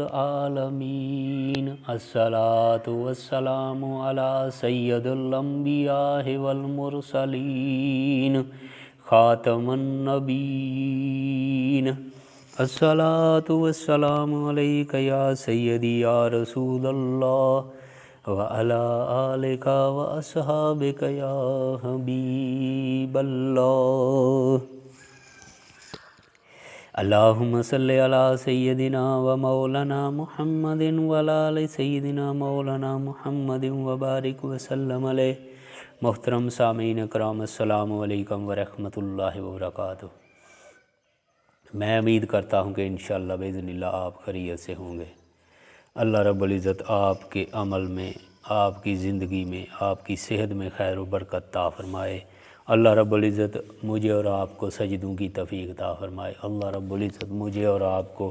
आलमीन अस्सलातु वस्सलामु अला सय्यदुल अंबियाहि वल मुरसलीन खातमुन नबीन अस्सलातु वस्सलामु अलैका या सय्यदी या रसूलल्लाह व अला आलिका व अस्हाबिका या हबीबल्लाह। अल्लाहुम्मा सल्लि अला सय्यदिना व मौलाना मुहम्मदिन व अला आलि सय्यदिना मौलाना मुहम्मदिन व बारिक व सल्लम अलैहि। मुहतरम सामीन कराम अस्सलामु अलैकुम व रहमतुल्लाहि व बरकातुहू। मैं उम्मीद करता हूँ कि इंशाअल्लाह बिइज़्निल्लाह आप खैरियत से होंगे। अल्लाह रब्बुल इज़्ज़त आपके अमल में, आपकी ज़िंदगी में, आपकी सेहत में खैर व बरकत ता फरमाए। अल्लाह रब्बुल इज़्ज़त मुझे और आपको सजदों की तौफ़ीक़ अता फ़रमाए। अल्लाह रब्बुल इज़्ज़त मुझे और आपको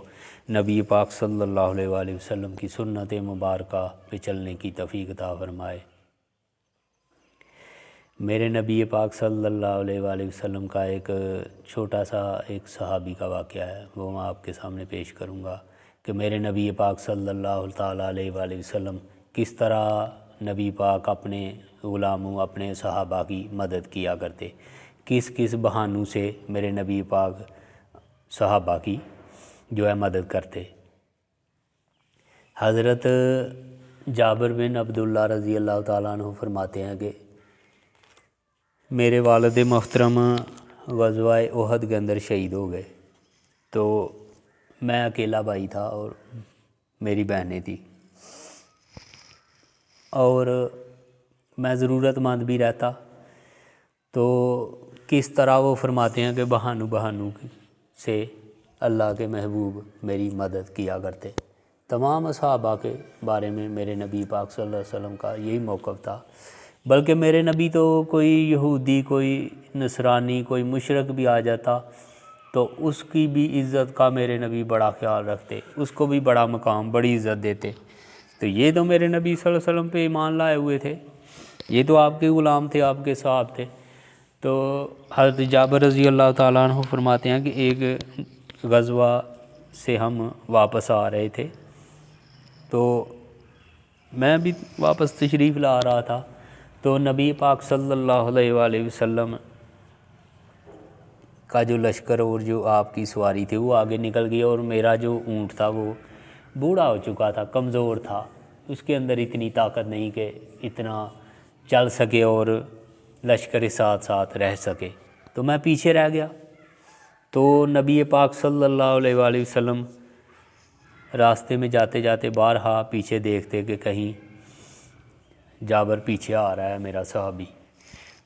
नबी पाक सल्लल्लाहु अलैहि वसल्लम की सुन्नत मुबारका पे चलने की तौफ़ीक़ अता फ़रमाए। मेरे नबी पाक सल्लल्लाहु अलैहि वसल्लम का एक छोटा सा एक सहाबी का वाक़या है, वो मैं आपके सामने पेश करूँगा कि मेरे नबी पाक सल्लल्लाहु ताला अलैहि वसल्लम किस तरह नबी पाक अपने ग़ुलामों, अपने सहाबा की मदद किया करते, किस किस बहानों से मेरे नबी पाक सहाबा की जो है मदद करते। हज़रत जाबिर बिन अब्दुल्ला रज़ी अल्लाह ताला अन्हु फरमाते हैं कि मेरे वालिद मोहतरम ग़ज़वा उहद के अंदर शहीद हो गए, तो मैं अकेला भाई था और मेरी बहनें थी और मैं ज़रूरतमंद भी रहता। तो किस तरह वो फरमाते हैं कि बहानों से अल्लाह के महबूब मेरी मदद किया करते। तमाम सहाबा के बारे में मेरे नबी पाक सल्लल्लाहु अलैहि वसल्लम का यही मौक़िफ़ था। बल्कि मेरे नबी तो कोई यहूदी, कोई नसरानी, कोई मुशरिक भी आ जाता तो उसकी भी इज़्ज़त का मेरे नबी बड़ा ख़्याल रखते, उसको भी बड़ा मकाम, बड़ी इज़्ज़त देते। तो ये तो मेरे नबी सल्लल्लाहु अलैहि वसल्लम पे ईमान लाए हुए थे, ये तो आपके ग़ुलाम थे, आपके साहब थे। तो हज़रत जाबिर रज़ी अल्लाह ताला अन्हु फरमाते हैं कि एक ग़ज़वा से हम वापस आ रहे थे, तो मैं भी वापस तशरीफ़ ला रहा था, तो नबी पाक सल्लल्लाहु अलैहि वसल्लम का जो लश्कर और जो आपकी सवारी थी वो आगे निकल गई और मेरा जो ऊँट था वो बूढ़ा हो चुका था, कमज़ोर था, उसके अंदर इतनी ताकत नहीं कि इतना चल सके और लश्कर के साथ साथ रह सके, तो मैं पीछे रह गया। तो नबी पाक सल्लल्लाहु अलैहि वसल्लम रास्ते में जाते जाते बारहा पीछे देखते कि कहीं जाबिर पीछे आ रहा है मेरा सहाबी।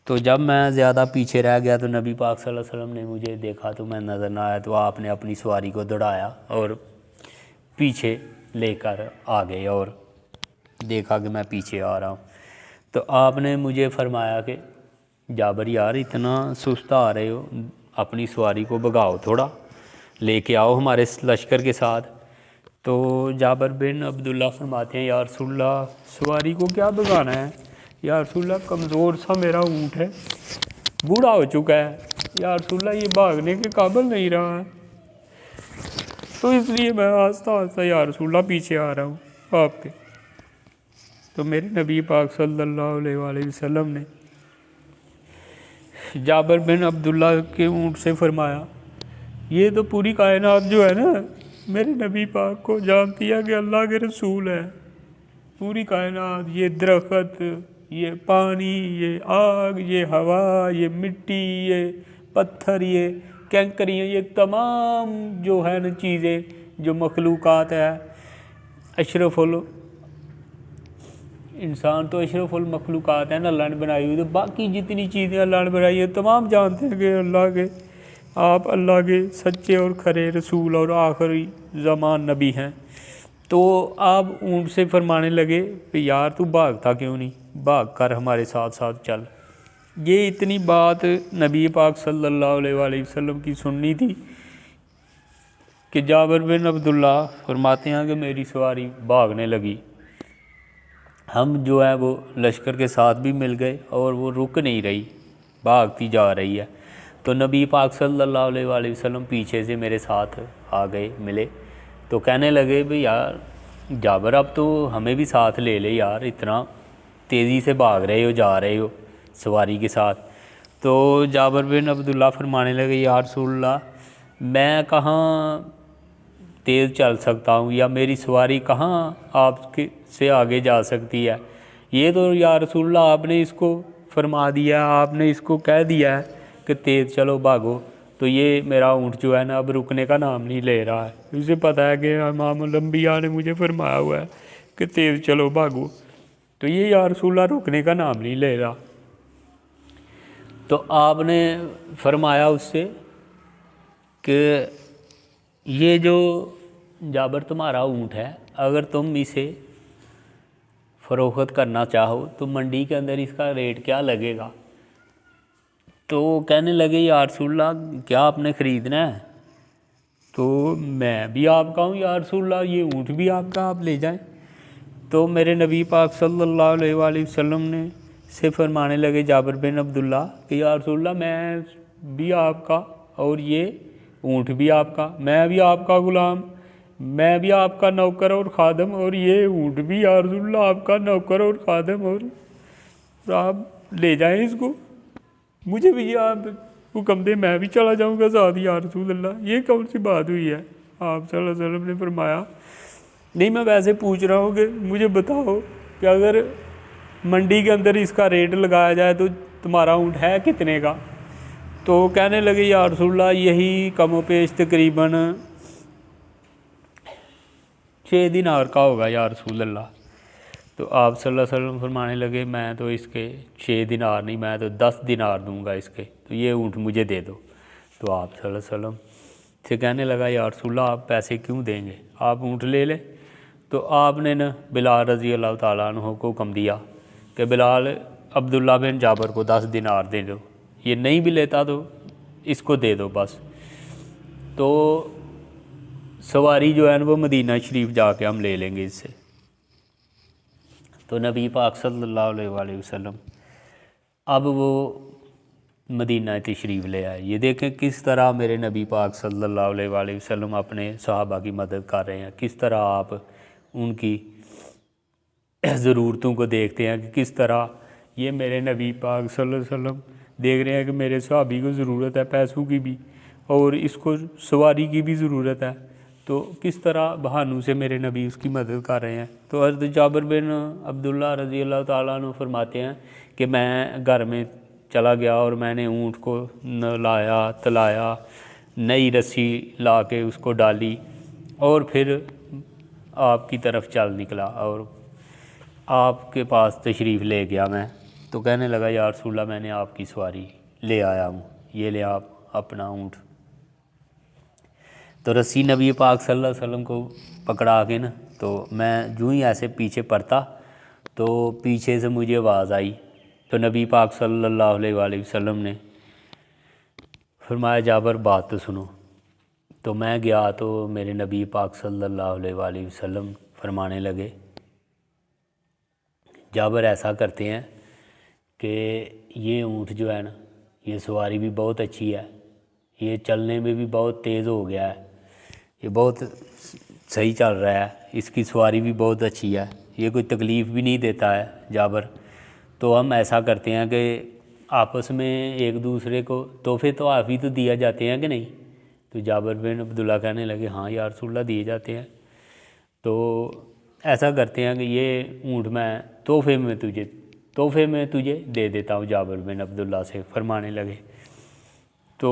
तो जब मैं ज़्यादा पीछे रह गया तो नबी पाक सल्लल्लाहु अलैहि वसल्लम ने मुझे देखा, तो मैं नज़र ना आया, तो आपने अपनी सवारी को दौड़ाया और पीछे लेकर आ गए और देखा कि मैं पीछे आ रहा हूँ। तो आपने मुझे फरमाया कि जाबिर यार इतना सुस्त आ रहे हो, अपनी सवारी को भगाओ, थोड़ा लेके आओ हमारे लश्कर के साथ। तो जाबिर बिन अब्दुल्ला फरमाते हैं, या रसूलल्लाह सवारी को क्या भगाना है, या रसूलल्लाह कमज़ोर सा मेरा ऊँट है, बूढ़ा हो चुका है, या रसूलल्लाह ये भागने के काबिल नहीं रहा है, तो इसलिए मैं आस्ता आस्ता या रसूलल्लाह पीछे आ रहा हूँ आपके। तो मेरे नबी पाक सल्लल्लाहु अलैहि वसल्लम ने जाबिर बिन अब्दुल्ला के ऊँट से फरमाया, ये तो पूरी कायनात जो है ना मेरे नबी पाक को जानती है कि अल्लाह के रसूल है। पूरी कायनात, ये दरख्त, ये पानी, ये आग, ये हवा, ये मिट्टी, ये पत्थर, ये कैंकरियाँ, ये तमाम जो है ना चीज़ें, जो मखलूक़ात है, अशरफुल इंसान तो अशरफुल मखलूक़ात है ना अल्लाह ने बनाई हुई, तो बाकी जितनी चीज़ें अल्लाह ने बनाई है तमाम जानते हैं कि अल्लाह के, आप अल्लाह के सच्चे और खरे रसूल और आखिरी ज़मान नबी हैं। तो आप ऊँट से फरमाने लगे कि यार तू भागता क्यों नहीं, भाग कर हमारे साथ साथ चल। ये इतनी बात नबी पाक सल्लल्लाहु अलैहि वसल्लम की सुननी थी कि जाबिर बिन अब्दुल्ला फरमाते हैं कि मेरी सवारी भागने लगी। हम जो है वो लश्कर के साथ भी मिल गए और वो रुक नहीं रही, भागती जा रही है। तो नबी पाक सल्लल्लाहु अलैहि वसल्लम पीछे से मेरे साथ आ गए, मिले। तो कहने लगे भाई यार जाबर अब तो हमें भी साथ ले ले यार, इतना तेज़ी से भाग रहे हो, जा रहे हो सवारी के साथ। तो जाबर बिन अब्दुल्ला फरमाने लगे यार रसूलल्लाह, मैं कहाँ तेज़ चल सकता हूँ या मेरी सवारी कहाँ आपके से आगे जा सकती है। ये तो या रसूलल्लाह आपने इसको फरमा दिया, आपने इसको कह दिया है कि तेज़ चलो भागो, तो ये मेरा ऊँट जो है ना अब रुकने का नाम नहीं ले रहा है। उसे पता है कि इमामुल अंबिया ने मुझे फरमाया हुआ है कि तेज़ चलो भागो, तो ये या रसूलल्लाह रुकने का नाम नहीं ले रहा। तो आपने फरमाया उससे कि ये जो जाबर तुम्हारा ऊँट है, अगर तुम इसे फ़रोख्त करना चाहो तो मंडी के अंदर इसका रेट क्या लगेगा। तो कहने लगे या रसूलल्लाह क्या आपने ख़रीदना है। तो मैं भी आपका हूँ या रसूलल्लाह, ये ऊँट भी आपका, आप ले जाएं। तो मेरे नबी पाक सल्लल्लाहु अलैहि वसल्लम ने से फरमाने लगे जाबर बिन अब्दुल्ला कि या रसूलल्लाह मैं भी आपका और ये ऊँट भी आपका, मैं भी आपका ग़ुलाम, मैं भी आपका नौकर और ख़ादम, और ये ऊँट भी या रसूलल्लाह आपका नौकर और ख़ादम, और आप ले जाएं इसको, मुझे भी आप हुक्म दे, मैं भी चला जाऊँगा साथ या रसूलल्लाह। ये कौन सी बात हुई है। आप सल्लल्लाहु अलैहि वसल्लम ने फरमाया नहीं, मैं वैसे पूछ रहा हूँ कि मुझे बताओ कि अगर मंडी के अंदर इसका रेट लगाया जाए तो तुम्हारा ऊँट है कितने का। तो कहने लगे या रसूलल्लाह यही कम पेश तकरीबन 6 दिनार का होगा या रसूलल्लाह। तो आप सल्लल्लाहु अलैहि वसल्लम फरमाने लगे मैं तो इसके 6 दिनार नहीं, मैं तो 10 दिनार दूंगा इसके, तो ये ऊँट मुझे दे दो। तो आप सल्लल्लाहु अलैहि वसल्लम से कहने लगा या रसूलल्लाह आप पैसे क्यों देंगे, आप ऊँट ले लें। तो आपने न बिलाल रज़ी अल्लाह ताला अन्हु को हुक्म दिया कि बिलाल अब्दुल्ला बिन जाबर को 10 दिनार दे दो, ये नहीं भी लेता तो इसको दे दो बस। तो सवारी जो है ना वो मदीना शरीफ जाके हम ले लेंगे इससे। तो नबी पाक सल्लल्लाहु अलैहि वसल्लम अब वो मदीना तशरीफ़ ले आए। ये देखें किस तरह मेरे नबी पाक सल्लल्लाहु अलैहि वसल्लम अपने सहाबा की मदद कर रहे हैं, किस तरह आप उनकी ज़रूरतों को देखते हैं कि किस तरह ये मेरे नबी पाक सल्लल्लाहु अलैहि वसल्लम देख रहे हैं कि मेरे सहाबी को ज़रूरत है पैसों की भी और इसको सवारी की भी ज़रूरत है, तो किस तरह बहानों से मेरे नबी उसकी मदद कर रहे हैं। तो हज़रत जाबिर बिन अब्दुल्ला रज़ी अल्लाह ताला अन्हु फरमाते हैं कि मैं घर में चला गया और मैंने ऊँट को नहलाया तलाया, नई रस्सी ला के उसको डाली और फिर आपकी तरफ चल निकला और आपके पास तशरीफ़ ले गया मैं। तो कहने लगा या रसूलल्लाह मैंने आपकी सवारी ले आया हूँ, ये ले आप अपना ऊँट। तो रस्सी नबी पाक सल्लल्लाहु अलैहि वसल्लम को पकड़ा के ना, तो मैं यूँ ही ऐसे पीछे पड़ता तो पीछे से मुझे आवाज़ आई। तो नबी पाक सल्लल्लाहु अलैहि वसल्लम ने फरमाया जाबर बात तो सुनो। तो मैं गया तो मेरे नबी पाक सल्लल्लाहु अलैहि वसल्लम फरमाने लगे जाबर ऐसा करते हैं कि ये ऊँट जो है ना ये सवारी भी बहुत अच्छी है, ये चलने में भी बहुत तेज़ हो गया है, ये बहुत सही चल रहा है, इसकी सवारी भी बहुत अच्छी है, ये कोई तकलीफ़ भी नहीं देता है जाबर। तो हम ऐसा करते हैं कि आपस में एक दूसरे को तोहफे तो आप ही तो दिया जाते हैं कि नहीं। तो जाबिर बिन अब्दुल्ला कहने लगे हाँ या रसूलल्लाह दिए जाते हैं। तो ऐसा करते हैं कि ये ऊँट मैं तोहफे में तुझे दे देता हूँ, जाबिर बिन अब्दुल्ला से फरमाने लगे। तो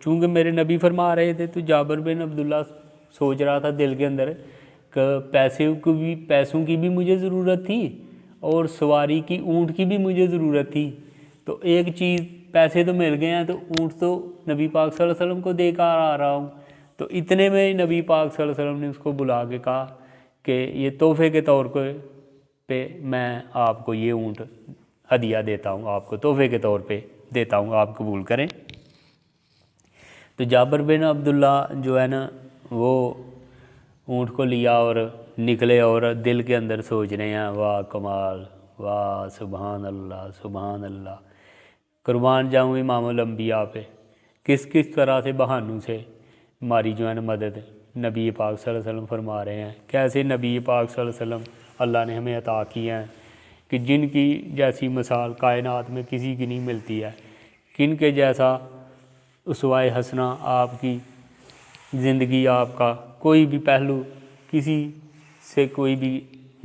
चूँकि मेरे नबी फरमा रहे थे तो जाबिर बिन अब्दुल्ला सोच रहा था दिल के अंदर कि पैसों की भी मुझे ज़रूरत थी और सवारी की ऊँट की भी मुझे ज़रूरत थी। तो एक चीज़ पैसे तो मिल गए हैं, तो ऊँट तो नबी पाक सल्लल्लाहु अलैहि वसल्लम को देकर आ रहा हूँ। तो इतने में नबी पाक सल्लल्लाहु अलैहि वसल्लम ने उसको बुला के कहा कि ये तोहफे के तौर पे मैं आपको ये ऊँट हदिया देता हूँ, आपको तोहफे के तौर पे देता हूँ, आप कबूल करें। तो जाबिर बिन अब्दुल्ला जो है ना वो ऊँट को लिया और निकले और दिल के अंदर सोच रहे हैं वाह कमाल, वाह सुभान अल्लाह सुभान अल्लाह, कुर्बान जाऊँ इमामुल अंबिया पे, किस किस तरह से बहानों से हमारी जो है ना मदद नबी पाक सल्लल्लाहु अलैहि वसल्लम फरमा रहे हैं। कैसे नबी पाक सल्लल्लाहु अलैहि वसल्लम अल्लाह ने हमें अता किए हैं कि जिनकी जैसी मिसाल कायनात में किसी की नहीं मिलती है, किन के जैसा उसवाए हसना आपकी ज़िंदगी, आपका कोई भी पहलू किसी से कोई भी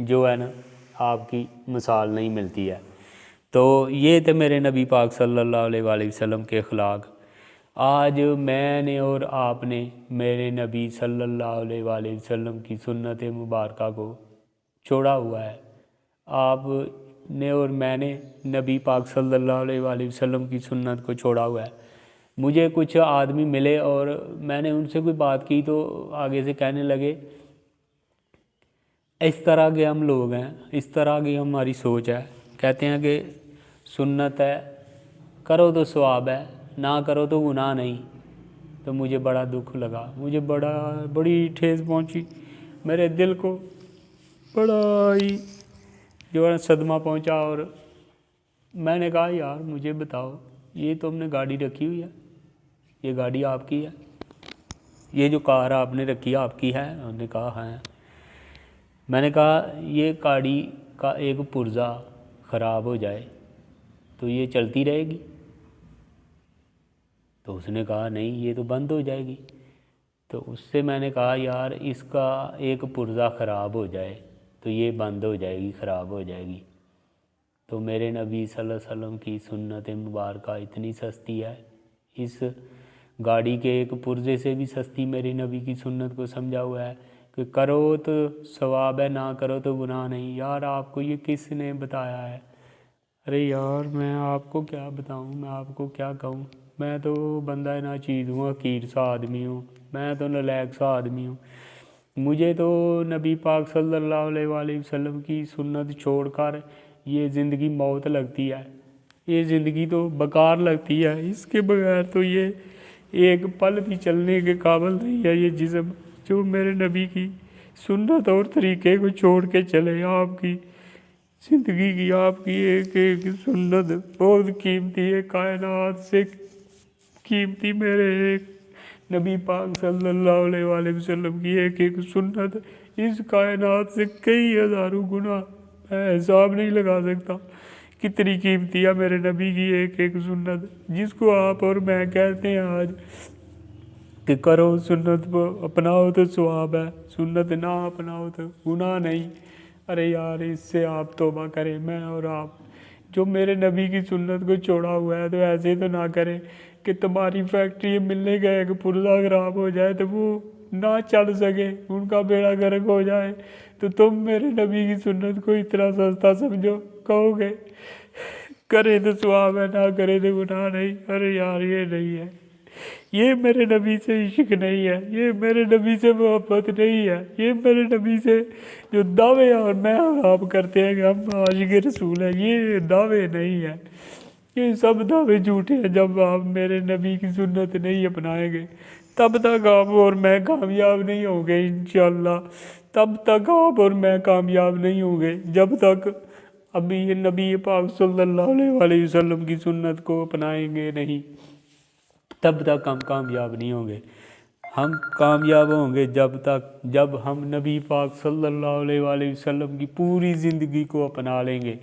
जो है ना आपकी मिसाल नहीं मिलती है। तो ये थे मेरे नबी पाक सल्लल्लाहु अलैहि वसल्लम के अखलाक। आज मैंने और आपने मेरे नबी सल्लल्लाहु अलैहि वसल्लम की सुन्नत मुबारक को छोड़ा हुआ है। आपने और मैंने नबी पाक सल्लल्लाहु अलैहि वसल्लम की सुन्नत को छोड़ा हुआ है। मुझे कुछ आदमी मिले और मैंने उनसे कोई बात की तो आगे से कहने लगे इस तरह के हम लोग हैं, इस तरह की हमारी सोच है। कहते हैं कि सुन्नत है, करो तो सवाब है, ना करो तो गुनाह नहीं। तो मुझे बड़ा दुख लगा, मुझे बड़ी ठेस पहुंची, मेरे दिल को बड़ा ही जो है सदमा पहुंचा। और मैंने कहा यार मुझे बताओ, ये तो हमने गाड़ी रखी हुई है, ये गाड़ी आपकी है, ये जो कार आपने रखी है आपकी है? उन्होंने कहा हाँ। मैंने कहा ये गाड़ी का एक पुर्जा ख़राब हो जाए तो ये चलती रहेगी? तो उसने कहा नहीं, ये तो बंद हो जाएगी। तो उससे मैंने कहा यार इसका एक पुर्जा ख़राब हो जाए तो ये बंद हो जाएगी, ख़राब हो जाएगी। तो मेरे नबी सल्लल्लाहु अलैहि वसल्लम की सुन्नत मुबारक इतनी सस्ती है, इस गाड़ी के एक पुर्जे से भी सस्ती मेरे नबी की सुन्नत को समझा हुआ है कि करो तो सवाब है, ना करो तो गुनाह नहीं। यार आपको ये किसने बताया है? अरे यार मैं आपको क्या बताऊँ, मैं आपको क्या कहूँ, मैं तो बंदा नाचीज़ हूँ, हकीर सा आदमी हूँ, मैं तो नलायक सा आदमी हूँ। मुझे तो नबी पाक सल्लल्लाहु अलैहि वसल्लम की सुन्नत छोड़कर ये ज़िंदगी मौत लगती है, ये ज़िंदगी तो बेकार लगती है। इसके बगैर तो ये एक पल भी चलने के काबिल नहीं है ये जिस्म, जो मेरे नबी की सुन्नत और तरीके को छोड़ के चले। आपकी ज़िंदगी की आपकी एक एक सुन्नत बहुत कीमती है, कायनात से कीमती मेरे एक नबी पाक सल्लल्लाहु अलैहि वसल्लम की एक एक सुन्नत इस कायनात से कई हज़ारों गुना मैं हिसाब नहीं लगा सकता कितनी कीमती है मेरे नबी की एक एक सुन्नत, जिसको आप और मैं कहते हैं आज कि करो सुन्नत अपनाओ तो सवाब है, सुन्नत ना अपनाओ तो गुनाह नहीं। अरे यार इससे आप तौबा करें, मैं और आप जो मेरे नबी की सुन्नत को छोड़ा हुआ है। तो ऐसे तो ना करें कि तुम्हारी फैक्ट्री मिलने का एक पुर्जा ख़राब हो जाए तो वो ना चल सके, उनका बेड़ा गर्क हो जाए, तो तुम मेरे नबी की सुन्नत को इतना सस्ता समझो, कहोगे करे तो सवाब है, ना करे तो गुनाह नहीं। अरे यार ये नहीं है, ये मेरे नबी से इश्क नहीं है, ये मेरे नबी से मोहब्बत नहीं है, ये मेरे नबी से जो दावे और मैं और आप करते हैं कि हम आशिक़ रसूल हैं, ये दावे नहीं है, ये सब दावे झूठे हैं। जब आप मेरे नबी की सुन्नत नहीं अपनाएंगे तब तक आप और मैं कामयाब नहीं होंगे इंशाअल्लाह, तब तक आप और मैं कामयाब नहीं होंगे जब तक अभी ये नबी पाक सल्लल्लाहु अलैहि वसल्लम की सुन्नत को अपनाएंगे नहीं, तब तक हम कामयाब नहीं होंगे। हम कामयाब होंगे जब हम नबी पाक सल्लल्लाहु अलैहि वसल्लम की पूरी ज़िंदगी को अपना लेंगे,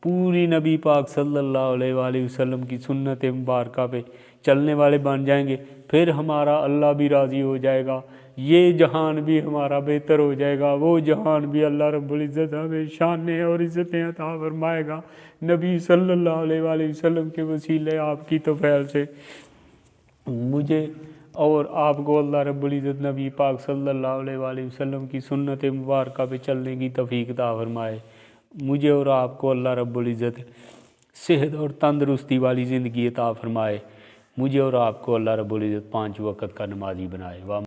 पूरी नबी पाक सल्लल्लाहु अलैहि वसल्लम की सुन्नत मुबारक पे चलने वाले बन जाएंगे। फिर हमारा अल्लाह भी राज़ी हो जाएगा, ये जहान भी हमारा बेहतर हो जाएगा, वो जहान भी अल्लाह रब्बुल इज़्ज़त हमें शानें और इज़्ज़तें अता फरमाएगा नबी सल्लल्लाहु अलैहि वसल्लम के वसीले आपकी तौफ़ीक़ से। मुझे और आपको अल्लाह रब्बुल इज़्ज़त नबी पाक सल्लल्लाहु अलैहि वसल्लम की सुन्नत मुबारक पे चलने की तौफ़ीक़ अता फरमाए। मुझे और आपको अल्लाह रब्बुल इज़्ज़त सेहत और तंदरुस्ती वाली ज़िंदगी अता फरमाए। मुझे और आपको अल्लाह रब्बुल इज़्ज़त 5 वक़्त का नमाज़ी बनाए। वाह।